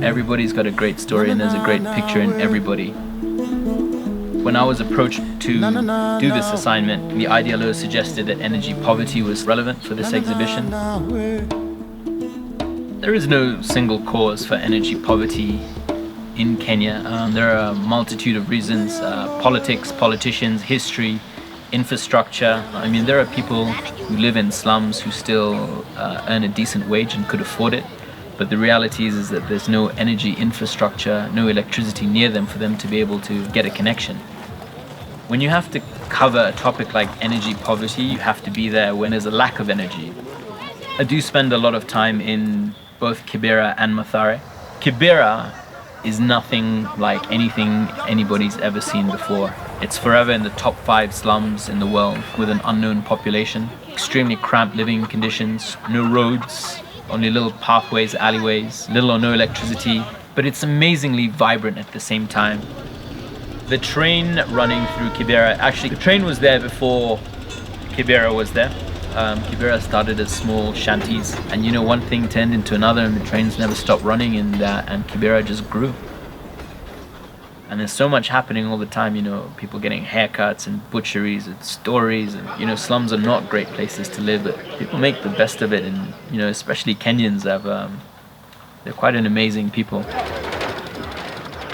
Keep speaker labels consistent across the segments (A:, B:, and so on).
A: Everybody's got a great story and there's a great picture in everybody. When I was approached to do this assignment, the ideolo suggested that energy poverty was relevant for this exhibition. There is no single cause for energy poverty in Kenya. There are a multitude of reasons: politics, politicians, history, infrastructure. I mean, there are people who live in slums who still earn a decent wage and could afford it. But the reality is that there's no energy infrastructure, no electricity near them for them to be able to get a connection. When you have to cover a topic like energy poverty, you have to be there when there's a lack of energy. I do spend a lot of time in both Kibera and Mathare. Kibera is nothing like anything anybody's ever seen before. It's forever in the top 5 slums in the world with an unknown population, extremely cramped living conditions, no roads, only little pathways, alleyways, little or no electricity, but it's amazingly vibrant at the same time. The train running through Kibera, actually the train was there before Kibera was there. Kibera started as small shanties, and you know, one thing turned into another and the trains never stopped running, and Kibera just grew. And there's so much happening all the time, you know, people getting haircuts and butcheries and stories, and you know, slums are not great places to live, but people make the best of it, and you know, especially Kenyans they're quite an amazing people.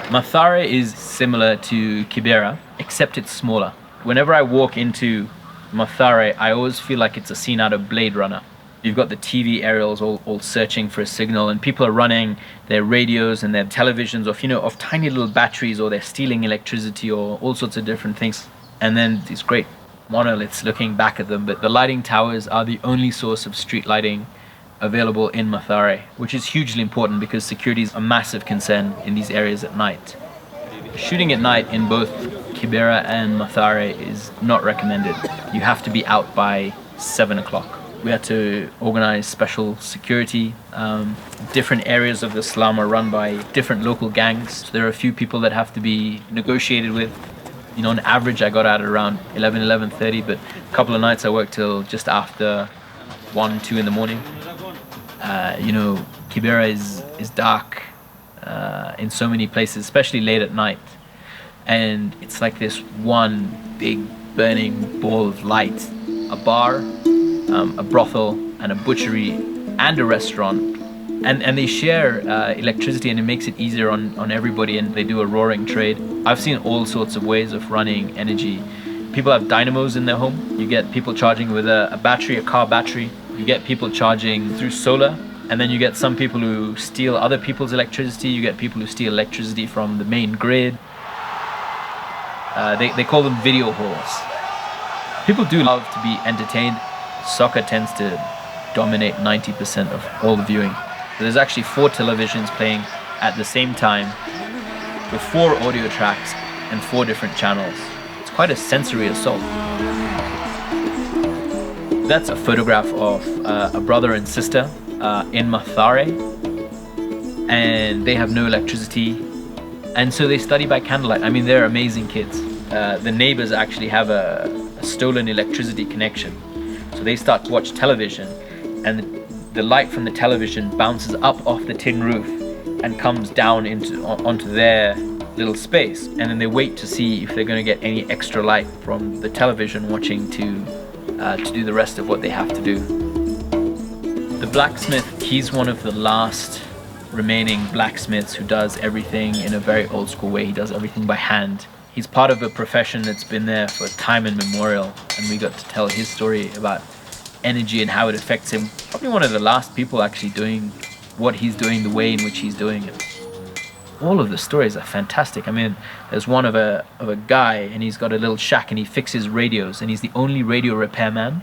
A: Mathare is similar to Kibera, except it's smaller. Whenever I walk into Mathare, I always feel like it's a scene out of Blade Runner. You've got the TV aerials all searching for a signal, and people are running their radios and their televisions off tiny little batteries, or they're stealing electricity or all sorts of different things. And then these great monoliths looking back at them. But the lighting towers are the only source of street lighting available in Mathare, which is hugely important because security is a massive concern in these areas at night. Shooting at night in both Kibera and Mathare is not recommended. You have to be out by 7 o'clock. We had to organize special security. Different areas of the slum are run by different local gangs. So there are a few people that have to be negotiated with. You know, on average, I got out at around 11:30, but a couple of nights I worked till just after 1, 2 in the morning. You know, Kibera is dark in so many places, especially late at night. And it's like this one big burning ball of light. A bar, a brothel, and a butchery, and a restaurant. And they share electricity, and it makes it easier on everybody, and they do a roaring trade. I've seen all sorts of ways of running energy. People have dynamos in their home. You get people charging with a battery, a car battery. You get people charging through solar, and then you get some people who steal other people's electricity. You get people who steal electricity from the main grid. They call them video halls. People do love to be entertained. Soccer tends to dominate 90% of all the viewing. There's actually 4 televisions playing at the same time with 4 audio tracks and 4 different channels. It's quite a sensory assault. That's a photograph of a brother and sister in Mathare, and they have no electricity, and so they study by candlelight. I mean, they're amazing kids. The neighbors actually have a stolen electricity connection. So they start to watch television, and the light from the television bounces up off the tin roof and comes down onto their little space. And then they wait to see if they're going to get any extra light from the television watching to do the rest of what they have to do. The blacksmith, he's one of the last remaining blacksmiths who does everything in a very old school way. He does everything by hand. He's part of a profession that's been there for time immemorial, and we got to tell his story about energy and how it affects him. Probably one of the last people actually doing what he's doing the way in which he's doing it. All of the stories are fantastic. I mean, there's one of a guy, and he's got a little shack, and he fixes radios, and he's the only radio repairman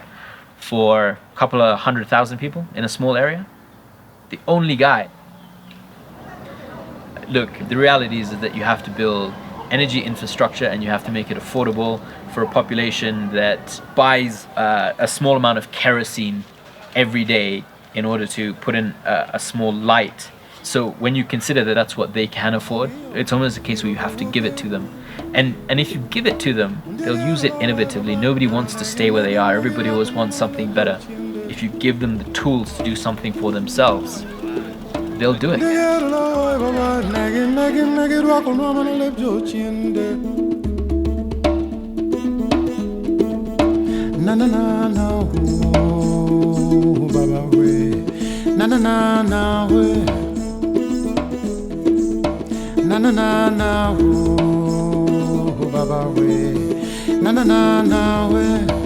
A: for a couple of 100,000 people in a small area. The only guy. Look, the reality is that you have to build energy infrastructure, and you have to make it affordable for a population that buys a small amount of kerosene every day in order to put in a small light. So when you consider that that's what they can afford, it's almost a case where you have to give it to them. And if you give it to them, they'll use it innovatively. Nobody wants to stay where they are. Everybody always wants something better. if you give them the tools to do something for themselves, they'll do it.
B: Na na na na, oh, baba we. Na na na na we. Na na na na, oh, baba we. Na na na na we.